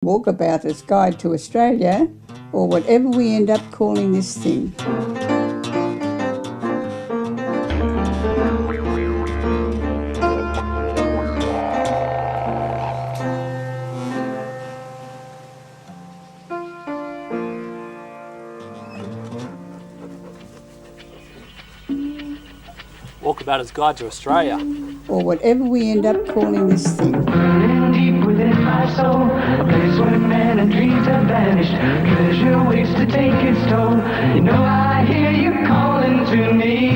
Walkabouter's Guide to Australia, or whatever we end up calling this thing. Walkabouter's Guide to Australia. Or whatever we end up calling this thing. Burning deep within my soul, a place where men and dreams have vanished. Pleasure waits to take its toll. You know I hear you calling to me.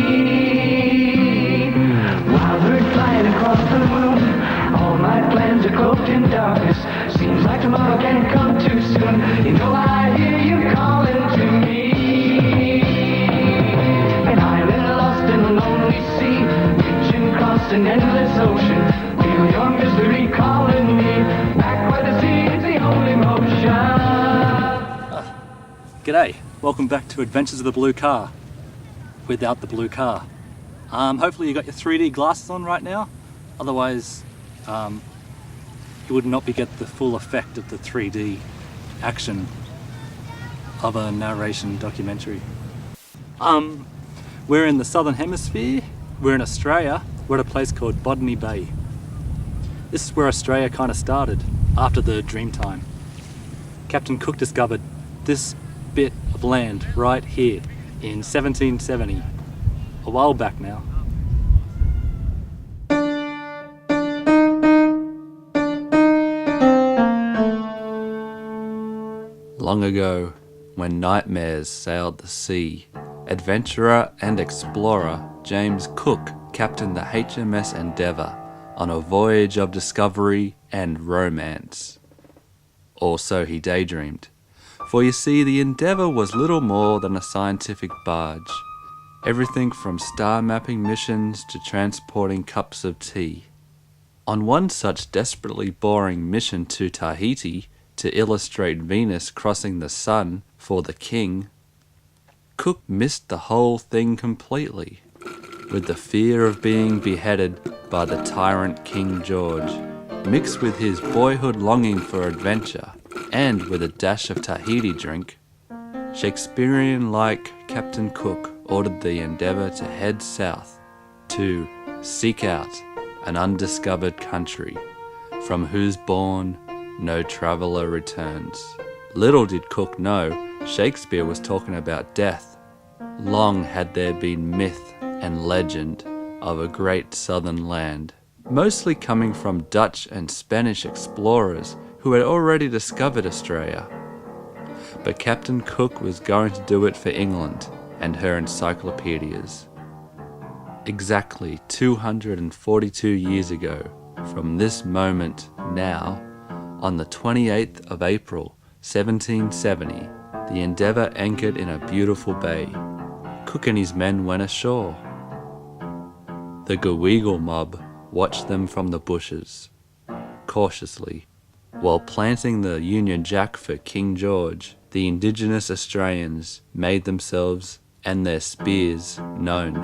Wild bird flying across the moon. All my plans are cloaked in darkness. Seems like tomorrow can't come too soon. You know I hear you calling to me. An island lost in a lonely sea, reaching across an endless ocean. Feel your mystery calling me back where the sea is the only motion. G'day, welcome back to Adventures of the Blue Car. Without the blue car. Hopefully you got your 3D glasses on right now. Otherwise, you would not get the full effect of the 3D action of a narration documentary. We're in the Southern Hemisphere. We're in Australia. We're at a place called Botany Bay. This is where Australia kind of started, after the Dreamtime. Captain Cook discovered this bit of land right here in 1770, a while back now. Long ago, when nightmares sailed the sea, adventurer and explorer James Cook captained the HMS Endeavour on a voyage of discovery and romance. Or so he daydreamed. For you see, the Endeavour was little more than a scientific barge. Everything from star mapping missions to transporting cups of tea. On one such desperately boring mission to Tahiti to illustrate Venus crossing the sun for the king, Cook missed the whole thing completely, with the fear of being beheaded by the tyrant King George, mixed with his boyhood longing for adventure, and with a dash of Tahiti drink. Shakespearean-like Captain Cook ordered the Endeavour to head south, to seek out an undiscovered country, from whose bourne no traveller returns. Little did Cook know, Shakespeare was talking about death. Long had there been myth and legend of a great southern land, mostly coming from Dutch and Spanish explorers who had already discovered Australia. But Captain Cook was going to do it for England and her encyclopedias. Exactly 242 years ago, from this moment now, on the 28th of April 1770, the Endeavour anchored in a beautiful bay. Cook and his men went ashore. The Gaweagle mob watched them from the bushes, cautiously. While planting the Union Jack for King George, the indigenous Australians made themselves and their spears known.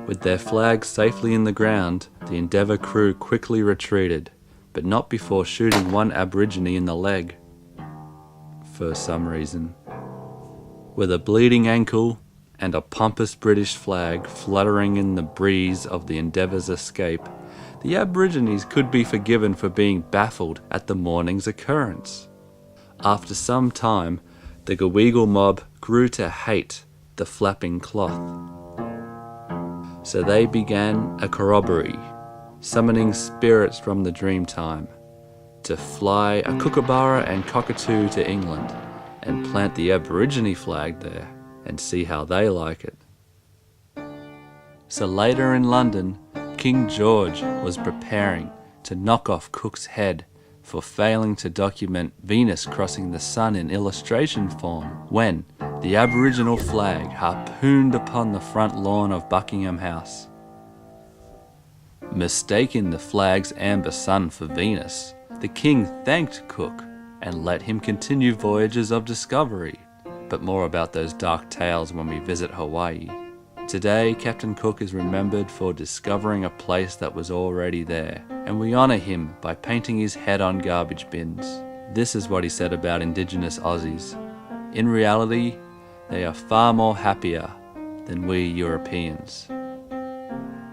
With their flags safely in the ground, the Endeavour crew quickly retreated, but not before shooting one Aborigine in the leg. For some reason. With a bleeding ankle and a pompous British flag fluttering in the breeze of the Endeavour's escape, the Aborigines could be forgiven for being baffled at the morning's occurrence. After some time, the Gaweagle mob grew to hate the flapping cloth. So they began a corroboree, summoning spirits from the Dreamtime, to fly a kookaburra and cockatoo to England and plant the Aborigine flag there and see how they like it. So later in London, King George was preparing to knock off Cook's head for failing to document Venus crossing the sun in illustration form when the Aboriginal flag harpooned upon the front lawn of Buckingham House. Mistaking the flag's amber sun for Venus, the king thanked Cook and let him continue voyages of discovery. But more about those dark tales when we visit Hawaii. Today, Captain Cook is remembered for discovering a place that was already there, and we honour him by painting his head on garbage bins. This is what he said about Indigenous Aussies. In reality, they are far more happier than we Europeans.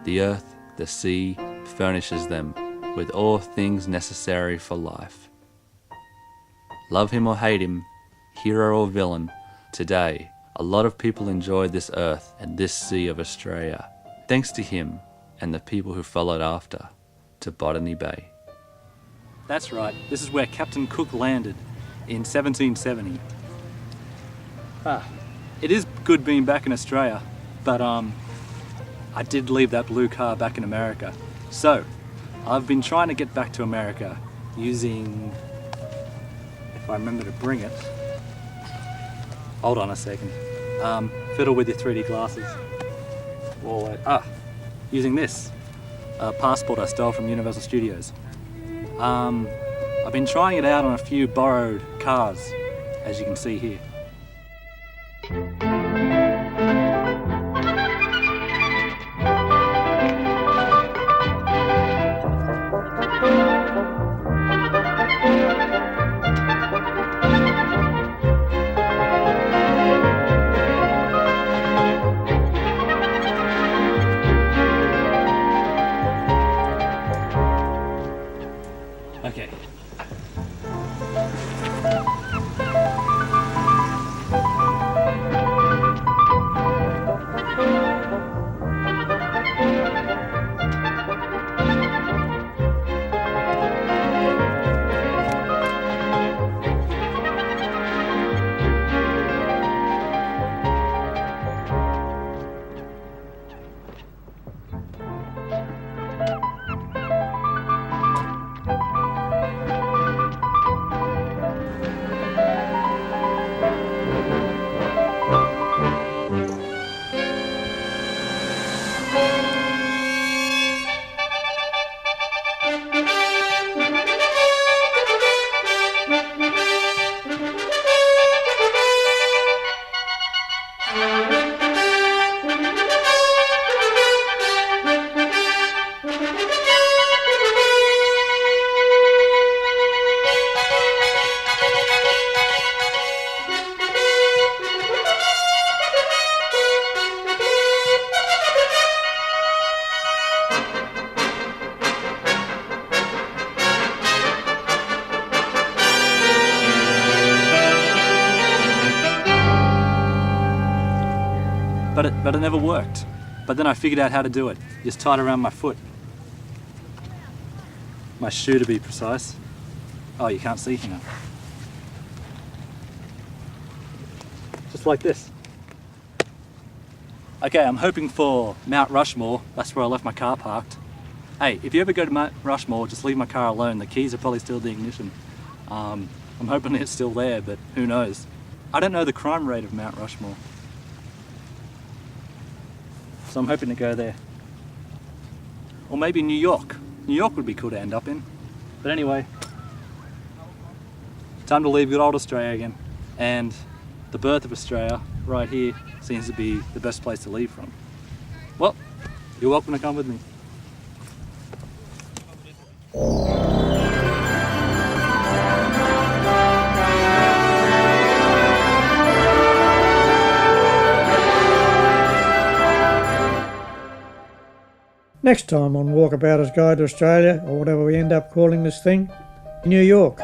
The earth, the sea, furnishes them with all things necessary for life. Love him or hate him, hero or villain, today, a lot of people enjoy this earth and this sea of Australia, thanks to him and the people who followed after to Botany Bay. That's right, this is where Captain Cook landed in 1770. It is good being back in Australia, but I did leave that blue car back in America. So, I've been trying to get back to America using, if I remember to bring it, hold on a second, fiddle with your 3D glasses. Using this, a passport I stole from Universal Studios. I've been trying it out on a few borrowed cars, as you can see here. Okay. But it never worked. But then I figured out how to do it. Just tied it around my foot. My shoe to be precise. Oh, you can't see here. Just like this. Okay, I'm hoping for Mount Rushmore. That's where I left my car parked. Hey, if you ever go to Mount Rushmore, just leave my car alone. The keys are probably still in the ignition. I'm hoping it's still there, but who knows. I don't know the crime rate of Mount Rushmore. So I'm hoping to go there. Or maybe New York. New York would be cool to end up in. But anyway, time to leave good old Australia again. And the birth of Australia, right here, seems to be the best place to leave from. Well, you're welcome to come with me. Next time on Walkabouter's Guide to Australia, or whatever we end up calling this thing, New York.